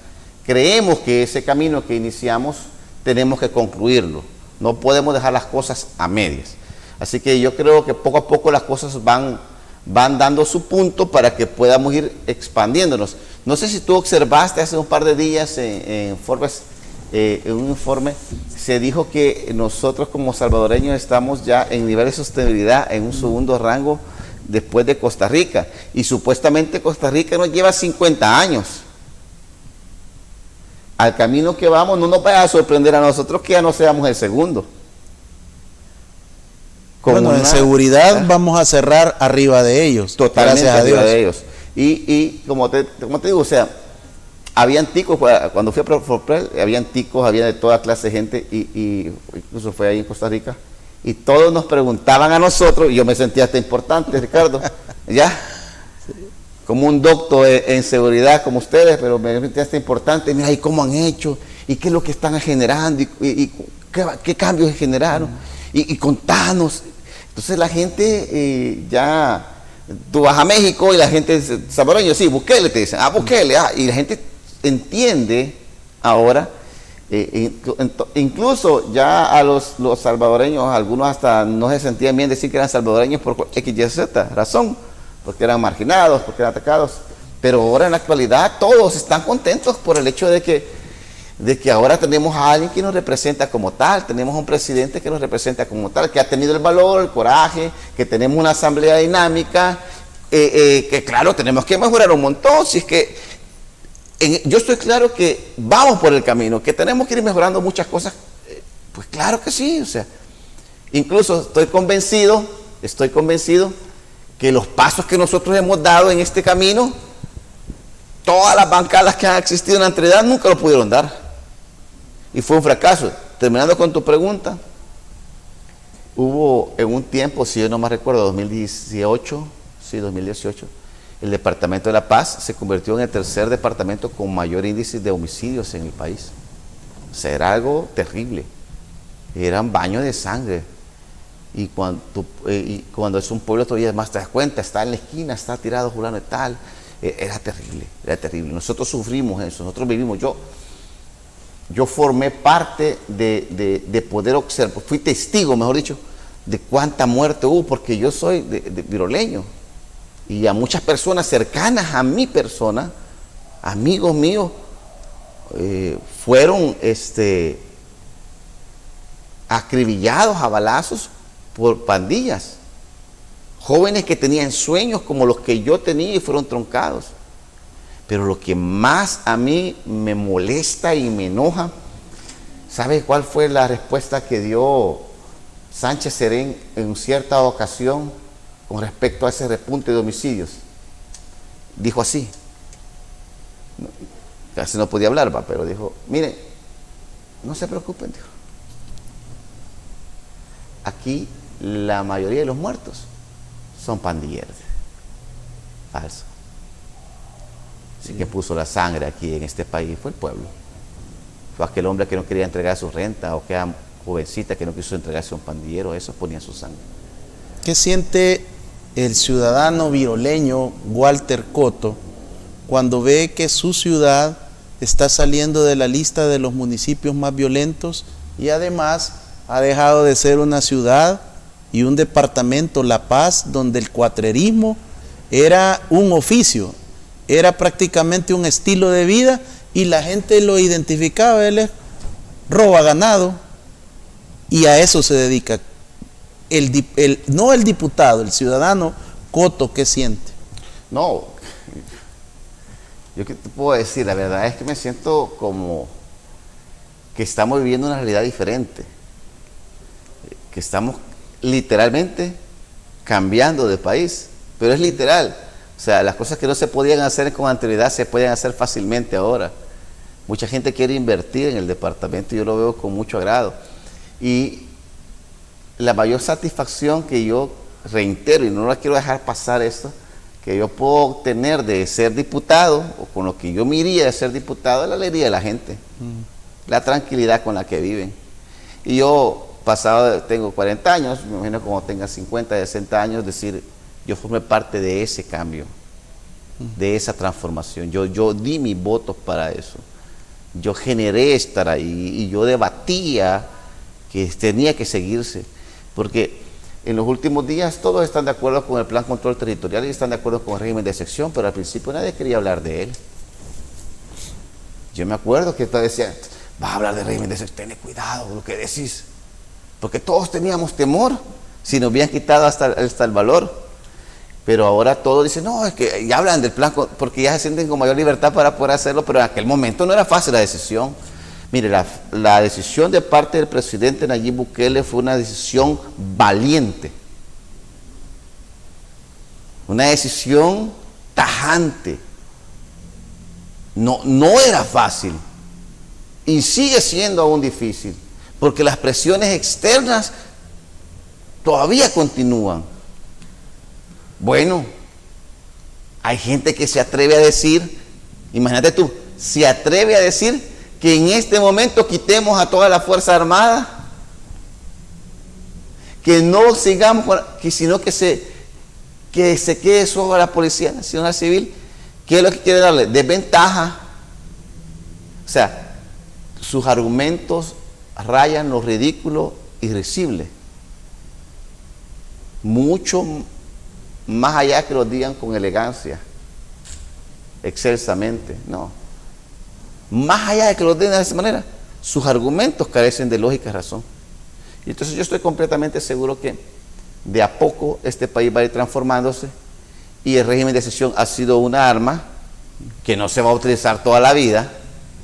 creemos que ese camino que iniciamos tenemos que concluirlo. No podemos dejar las cosas a medias. Así que yo creo que poco a poco las cosas van dando su punto para que podamos ir expandiéndonos. No sé si tú observaste hace un par de días en Forbes, en un informe, se dijo que nosotros como salvadoreños estamos ya en nivel de sostenibilidad en un segundo rango después de Costa Rica, y supuestamente Costa Rica nos lleva 50 años. Al camino que vamos, no nos vaya a sorprender a nosotros que ya no seamos el segundo. Bueno, en seguridad vamos a cerrar arriba de ellos. Totalmente arriba de ellos. Y como te digo, o sea, habían ticos, cuando fui a Forprel, habían ticos, había de toda clase de gente, y incluso fue ahí en Costa Rica, y todos nos preguntaban a nosotros, y yo me sentía hasta importante, Ricardo, ya, como un doctor en seguridad como ustedes, pero me sentía hasta importante. Mira, ¿y cómo han hecho? ¿Y qué es lo que están generando? ¿Y qué cambios generaron? Y contanos. Entonces la gente ya... Tú vas a México y la gente salvadoreña, sí, Bukele, te dicen, Bukele, y la gente entiende ahora, incluso ya a los salvadoreños, algunos hasta no se sentían bien decir que eran salvadoreños por X, Y, Z razón, porque eran marginados, porque eran atacados, pero ahora en la actualidad todos están contentos por el hecho de que ahora tenemos a alguien que nos representa como tal, tenemos un presidente que nos representa como tal, que ha tenido el valor, el coraje, que tenemos una asamblea dinámica, que claro, tenemos que mejorar un montón, si es que yo estoy claro que vamos por el camino, que tenemos que ir mejorando muchas cosas, pues claro que sí, o sea, incluso estoy convencido que los pasos que nosotros hemos dado en este camino, todas las bancadas que han existido en la anterioridad nunca lo pudieron dar. Y fue un fracaso. Terminando con tu pregunta, hubo en un tiempo, si yo no me recuerdo, 2018, el Departamento de la Paz se convirtió en el tercer departamento con mayor índice de homicidios en el país. O sea, era algo terrible. Eran baños de sangre. Y cuando es un pueblo todavía más te das cuenta, está en la esquina, está tirado fulano y tal. Era terrible, era terrible. Nosotros sufrimos eso, nosotros vivimos. Yo formé parte de poder observar, fui testigo, mejor dicho, de cuánta muerte hubo, porque yo soy de viroleño. Y a muchas personas cercanas a mi persona, amigos míos, fueron acribillados a balazos por pandillas. Jóvenes que tenían sueños como los que yo tenía y fueron truncados. Pero lo que más a mí me molesta y me enoja, ¿sabe cuál fue la respuesta que dio Sánchez Serén en cierta ocasión con respecto a ese repunte de homicidios? Dijo así, casi no podía hablar, pero dijo, mire, no se preocupen, dijo. Aquí la mayoría de los muertos son pandilleros. Falso. Así que puso la sangre aquí en este país fue el pueblo. Fue aquel hombre que no quería entregar su renta, o aquella jovencita que no quiso entregarse a un pandillero, eso ponía su sangre. ¿Qué siente el ciudadano viroleño Walter Cotto cuando ve que su ciudad está saliendo de la lista de los municipios más violentos y además ha dejado de ser una ciudad y un departamento, La Paz, donde el cuatrerismo era un oficio, era prácticamente un estilo de vida y la gente lo identificaba? Él roba ganado y a eso se dedica. No el diputado, el ciudadano Cotto, ¿qué siente? No, yo qué te puedo decir, la verdad es que me siento como que estamos viviendo una realidad diferente, que estamos literalmente cambiando de país, pero es literal. O sea, las cosas que no se podían hacer con anterioridad se pueden hacer fácilmente ahora. Mucha gente quiere invertir en el departamento y yo lo veo con mucho agrado. Y la mayor satisfacción que yo reitero, y no la quiero dejar pasar esto, que yo puedo obtener de ser diputado, o con lo que yo me iría de ser diputado, es la alegría de la gente, la tranquilidad con la que viven. Y yo, tengo 40 años, me imagino como tenga 50, 60 años, decir, yo formé parte de ese cambio, de esa transformación. Yo di mis votos para eso. Yo generé estar ahí y yo debatía que tenía que seguirse. Porque en los últimos días todos están de acuerdo con el plan control territorial y están de acuerdo con el régimen de excepción, pero al principio nadie quería hablar de él. Yo me acuerdo que todos decían, vas a hablar del régimen de excepción, ten cuidado con lo que decís. Porque todos teníamos temor si nos habían quitado hasta el valor. Pero ahora todos dicen, no, es que ya hablan del plan, porque ya se sienten con mayor libertad para poder hacerlo, pero en aquel momento no era fácil la decisión. Mire, la decisión de parte del presidente Nayib Bukele fue una decisión valiente, una decisión tajante. No era fácil y sigue siendo aún difícil, porque las presiones externas todavía continúan. Bueno, hay gente que se atreve a decir, imagínate tú, se atreve a decir que en este momento quitemos a toda la Fuerza Armada, que no sigamos, sino que se quede solo la Policía Nacional Civil. ¿Qué es lo que quiere darle? Desventaja. O sea, sus argumentos rayan lo ridículo y risible. Mucho más allá que lo digan con elegancia, excelsamente, no. Más allá de que lo digan de esa manera, sus argumentos carecen de lógica y razón. Y entonces yo estoy completamente seguro que de a poco este país va a ir transformándose, y el régimen de excepción ha sido una arma que no se va a utilizar toda la vida.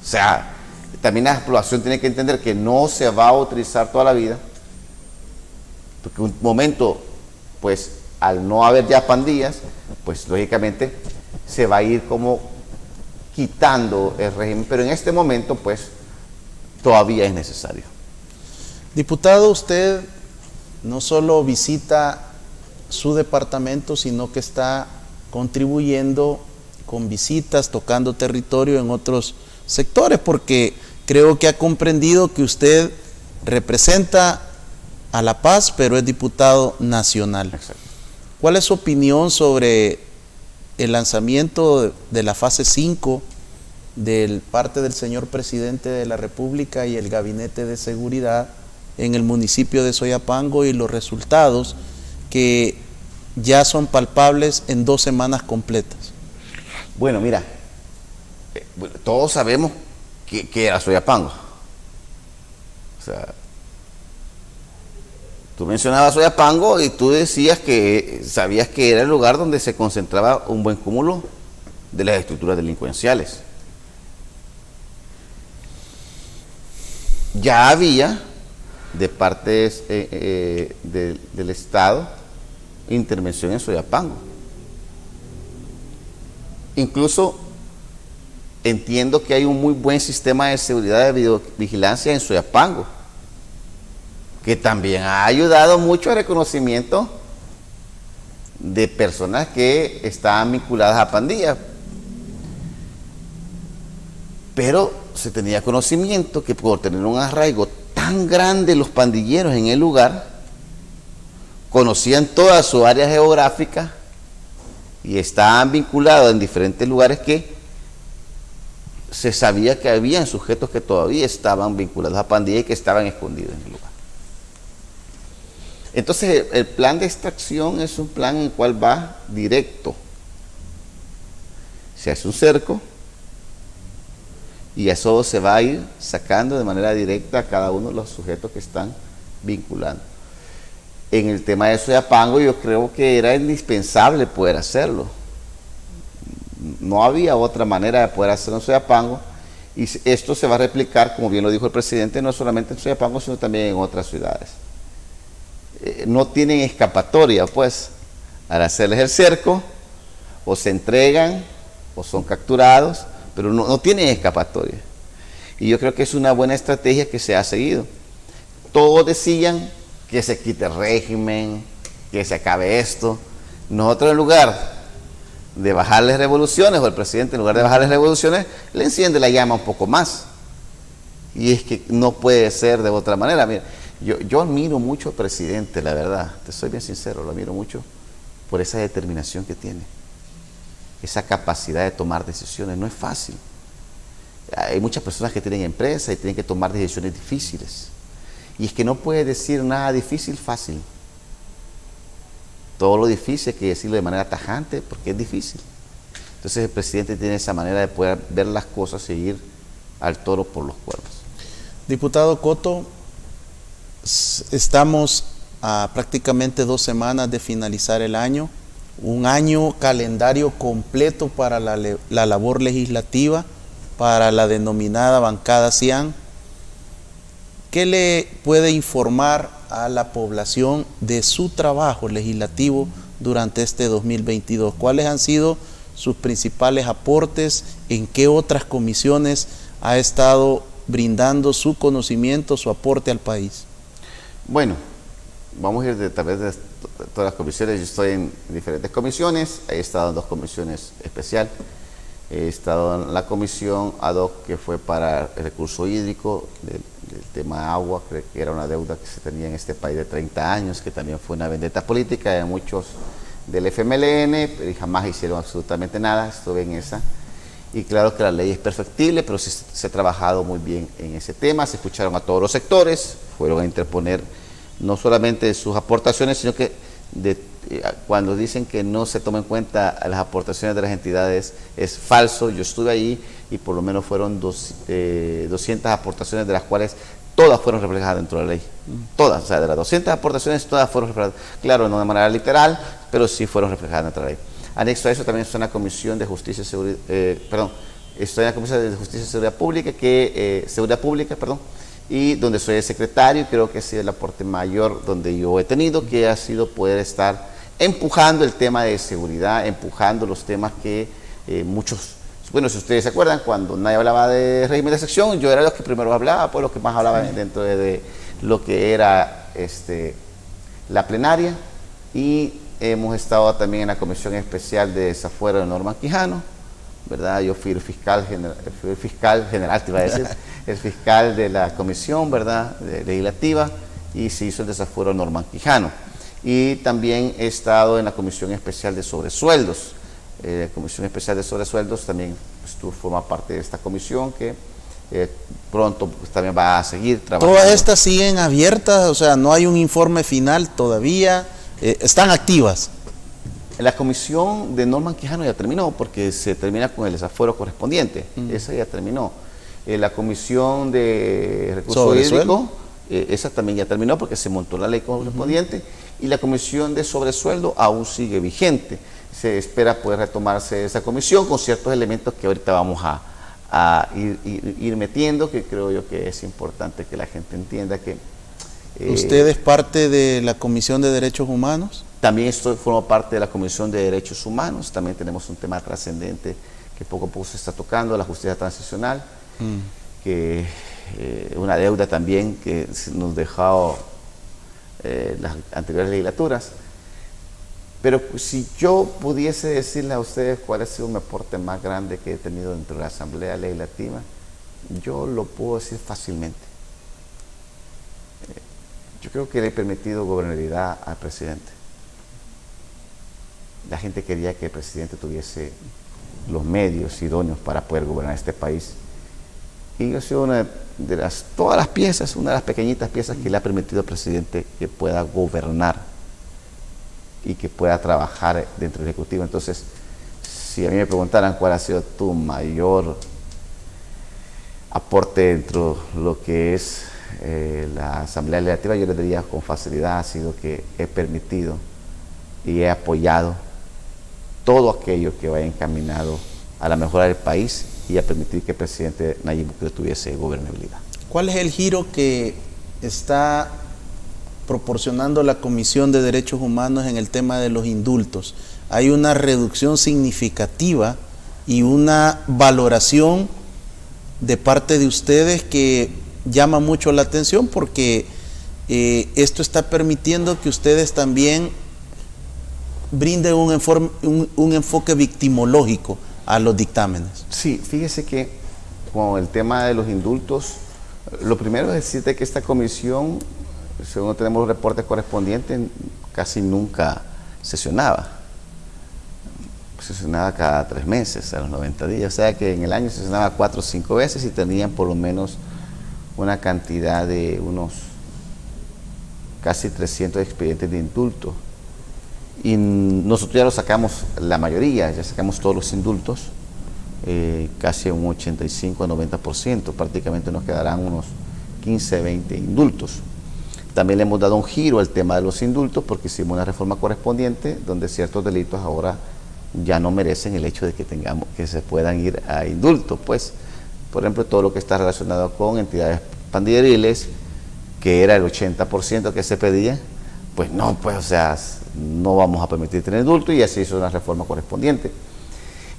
O sea, también la población tiene que entender que no se va a utilizar toda la vida, porque un momento, pues al no haber ya pandillas, pues lógicamente se va a ir como quitando el régimen, pero en este momento pues todavía es necesario. Diputado, usted no solo visita su departamento, sino que está contribuyendo con visitas, tocando territorio en otros sectores, porque creo que ha comprendido que usted representa a La Paz, pero es diputado nacional. Exacto. ¿Cuál es su opinión sobre el lanzamiento de la fase 5 del parte del señor presidente de la República y el Gabinete de Seguridad en el municipio de Soyapango y los resultados que ya son palpables en 2 semanas completas? Bueno, mira, todos sabemos que era Soyapango. O sea, tú mencionabas Soyapango y tú decías que sabías que era el lugar donde se concentraba un buen cúmulo de las estructuras delincuenciales. Ya había de parte del Estado intervención en Soyapango. Incluso entiendo que hay un muy buen sistema de seguridad de videovigilancia en Soyapango, que también ha ayudado mucho al reconocimiento de personas que estaban vinculadas a pandillas. Pero se tenía conocimiento que por tener un arraigo tan grande los pandilleros en el lugar, conocían toda su área geográfica y estaban vinculados en diferentes lugares, que se sabía que habían sujetos que todavía estaban vinculados a pandillas y que estaban escondidos en el lugar. Entonces el plan de extracción es un plan en el cual va directo. Se hace un cerco y eso se va a ir sacando de manera directa a cada uno de los sujetos que están vinculando. En el tema de Soyapango yo creo que era indispensable poder hacerlo. No había otra manera de poder hacerlo en Soyapango, y esto se va a replicar, como bien lo dijo el presidente, no solamente en Soyapango, sino también en otras ciudades. No tienen escapatoria, pues, al hacerles el cerco, o se entregan o son capturados, pero no tienen escapatoria. Y yo creo que es una buena estrategia que se ha seguido. Todos decían que se quite el régimen, que se acabe esto. Nosotros, en lugar de bajarles revoluciones, o el presidente en lugar de bajarles revoluciones, le enciende la llama un poco más. Y es que no puede ser de otra manera. Mira, yo admiro mucho al presidente, la verdad, te soy bien sincero, lo admiro mucho por esa determinación que tiene, esa capacidad de tomar decisiones. No es fácil. Hay muchas personas que tienen empresas y tienen que tomar decisiones difíciles, y es que no puede decir nada difícil fácil. Todo lo difícil hay que decirlo de manera tajante, porque es difícil. Entonces el presidente tiene esa manera de poder ver las cosas y ir al toro por los cuernos. Diputado Cotto, estamos a prácticamente 2 semanas de finalizar el año, un año calendario completo para la labor legislativa, para la denominada bancada CIAN. ¿Qué le puede informar a la población de su trabajo legislativo durante este 2022? ¿Cuáles han sido sus principales aportes? ¿En qué otras comisiones ha estado brindando su conocimiento, su aporte al país? Bueno, vamos a ir de través de todas las comisiones. Yo estoy en diferentes comisiones, he estado en 2 comisiones especiales. He estado en la comisión ad hoc que fue para el recurso hídrico, del tema agua, creo que era una deuda que se tenía en este país de 30 años, que también fue una vendetta política de muchos del FMLN, pero jamás hicieron absolutamente nada, estuve en esa. Y claro que la ley es perfectible, pero se ha trabajado muy bien en ese tema, se escucharon a todos los sectores, fueron a interponer no solamente sus aportaciones, sino que cuando dicen que no se toman en cuenta las aportaciones de las entidades, es falso. Yo estuve ahí y por lo menos fueron 200 aportaciones, de las cuales todas fueron reflejadas dentro de la ley. Todas, o sea, de las 200 aportaciones, todas fueron reflejadas. Claro, no de manera literal, pero sí fueron reflejadas dentro de la ley. Anexo a eso también está una comisión de justicia y seguridad, estoy en la comisión de justicia y seguridad pública, y donde soy el secretario, y creo que ha sido el aporte mayor donde yo he tenido, que ha sido poder estar empujando el tema de seguridad, empujando los temas que muchos, bueno, si ustedes se acuerdan, cuando nadie hablaba de régimen de excepción, yo era los que primero hablaba, pues los que más hablaba dentro de lo que era la plenaria, y hemos estado también en la comisión especial de desafuero de Norman Quijano, ¿verdad? Yo fui el fiscal general, te iba a decir, el fiscal de la comisión, ¿verdad?, legislativa, y se hizo el desafuero de Norman Quijano. Y también he estado en la comisión especial de sobresueldos. La comisión especial de sobresueldos también forma parte de esta comisión que pronto pues, también va a seguir trabajando. ¿Todas estas siguen abiertas? O sea, ¿no hay un informe final todavía? ¿Están activas? La comisión de Norman Quijano ya terminó, porque se termina con el desafuero correspondiente. Esa ya terminó. La comisión de recurso hídrico, esa también ya terminó, porque se montó la ley correspondiente. Y la comisión de sobresueldo aún sigue vigente. Se espera poder retomarse esa comisión con ciertos elementos que ahorita vamos a ir metiendo, que creo yo que es importante que la gente entienda que... ¿Usted es parte de la Comisión de Derechos Humanos? También formo parte de la Comisión de Derechos Humanos. También tenemos un tema trascendente que poco a poco se está tocando, la justicia transicional, que una deuda también que nos dejó las anteriores legislaturas. Pero si yo pudiese decirle a ustedes cuál ha sido mi aporte más grande que he tenido dentro de la Asamblea Legislativa, yo lo puedo decir fácilmente. Yo creo que le he permitido gobernabilidad al presidente. La gente quería que el presidente tuviese los medios idóneos para poder gobernar este país. Y yo soy una de todas las piezas, una de las pequeñitas piezas que le ha permitido al presidente que pueda gobernar y que pueda trabajar dentro del Ejecutivo. Entonces, si a mí me preguntaran cuál ha sido tu mayor aporte dentro de lo que es la Asamblea Legislativa, yo les diría con facilidad ha sido que he permitido y he apoyado todo aquello que vaya encaminado a la mejora del país y a permitir que el presidente Nayib Bukele tuviese gobernabilidad. ¿Cuál es el giro que está proporcionando la Comisión de Derechos Humanos en el tema de los indultos? Hay una reducción significativa y una valoración de parte de ustedes que llama mucho la atención, porque esto está permitiendo que ustedes también brinden un enfoque victimológico a los dictámenes. Sí, fíjese que con el tema de los indultos, lo primero es decirte que esta comisión, según tenemos los reportes correspondientes, casi nunca sesionaba. Sesionaba cada 3 meses, a los 90 días, o sea que en el año sesionaba 4 o 5 veces y tenían por lo menos una cantidad de unos casi 300 expedientes de indulto. Y nosotros ya lo sacamos la mayoría, ya sacamos todos los indultos, casi un 85-90%, prácticamente nos quedarán unos 15-20 indultos. También le hemos dado un giro al tema de los indultos porque hicimos una reforma correspondiente donde ciertos delitos ahora ya no merecen el hecho de que se puedan ir a indulto, pues. Por ejemplo, todo lo que está relacionado con entidades pandilleriles, que era el 80% que se pedía, pues no, pues, o sea, no vamos a permitir tener indulto, y así hizo una reforma correspondiente.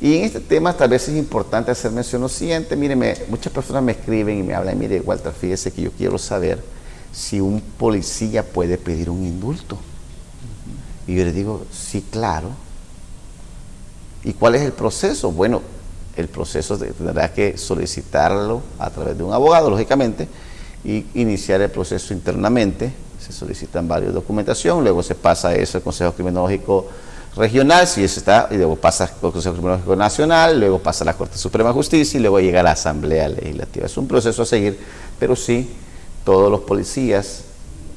Y en este tema tal vez es importante hacer mención lo siguiente. Míreme, muchas personas me escriben y me hablan, mire, Walter, fíjese que yo quiero saber si un policía puede pedir un indulto. Y yo les digo, sí, claro. ¿Y cuál es el proceso? Bueno, el proceso tendrá que solicitarlo a través de un abogado, lógicamente, y iniciar el proceso internamente. Se solicitan varias documentación, luego se pasa eso al Consejo Criminológico Regional, si eso está, y luego pasa al Consejo Criminológico Nacional, luego pasa a la Corte Suprema de Justicia y luego llega a la Asamblea Legislativa. Es un proceso a seguir, pero sí, todos los policías,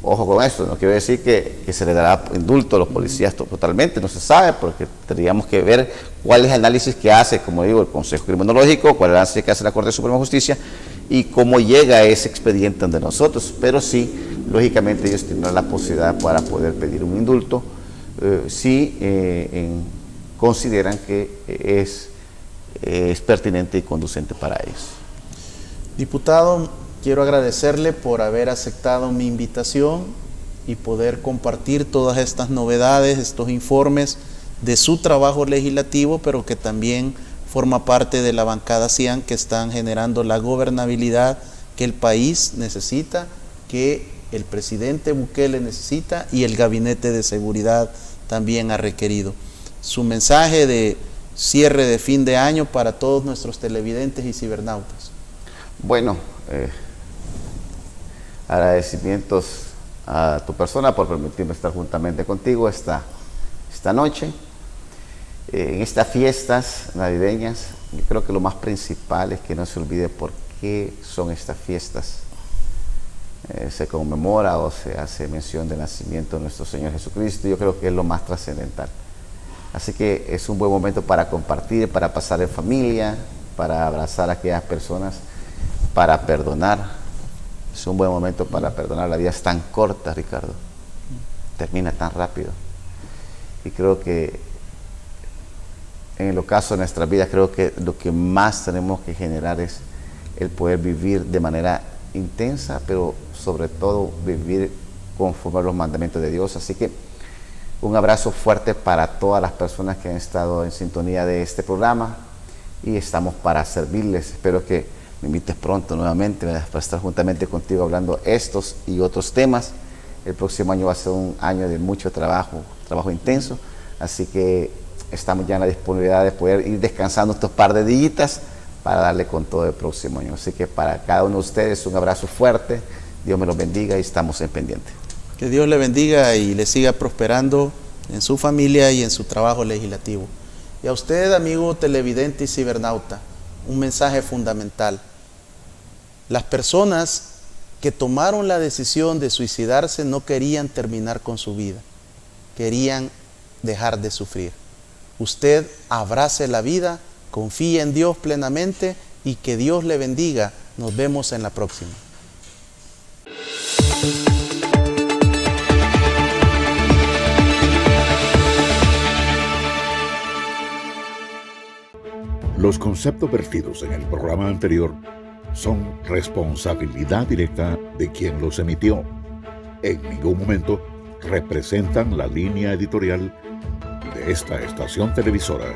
ojo con esto, no quiero decir que se le dará indulto a los policías totalmente, no se sabe, porque tendríamos que ver cuál es el análisis que hace, como digo, el Consejo Criminológico, cuál es el análisis que hace la Corte Suprema de Justicia y cómo llega ese expediente ante nosotros, pero sí, lógicamente ellos tendrán la posibilidad para poder pedir un indulto si consideran que es pertinente y conducente para ellos. Diputado, quiero agradecerle por haber aceptado mi invitación y poder compartir todas estas novedades, estos informes de su trabajo legislativo, pero que también forma parte de la bancada CIAN, que están generando la gobernabilidad que el país necesita, que el presidente Bukele necesita y el Gabinete de Seguridad también ha requerido. Su mensaje de cierre de fin de año para todos nuestros televidentes y cibernautas. Bueno, agradecimientos a tu persona por permitirme estar juntamente contigo esta noche. En estas fiestas navideñas, yo creo que lo más principal es que no se olvide por qué son estas fiestas. Se conmemora o se hace mención del nacimiento de nuestro Señor Jesucristo. Yo creo que es lo más trascendental. Así que es un buen momento para compartir, para pasar en familia, para abrazar a aquellas personas, para perdonar. Es un buen momento para perdonar. La vida es tan corta, Ricardo. Termina tan rápido. Y creo que en el ocaso de nuestras vidas, creo que lo que más tenemos que generar es el poder vivir de manera intensa, pero sobre todo vivir conforme a los mandamientos de Dios. Así que un abrazo fuerte para todas las personas que han estado en sintonía de este programa y estamos para servirles. Espero que me invites pronto nuevamente para estar juntamente contigo hablando estos y otros temas. El próximo año va a ser un año de mucho trabajo intenso, así que estamos ya en la disponibilidad de poder ir descansando estos par de días para darle con todo el próximo año. Así que para cada uno de ustedes un abrazo fuerte, Dios me los bendiga y estamos en pendiente. Que Dios le bendiga y le siga prosperando en su familia y en su trabajo legislativo. Y a usted, amigo televidente y cibernauta, un mensaje fundamental. Las personas que tomaron la decisión de suicidarse no querían terminar con su vida, querían dejar de sufrir. Usted abrace la vida, confíe en Dios plenamente y que Dios le bendiga. Nos vemos en la próxima. Los conceptos vertidos en el programa anterior son responsabilidad directa de quien los emitió. En ningún momento representan la línea editorial de esta estación televisora.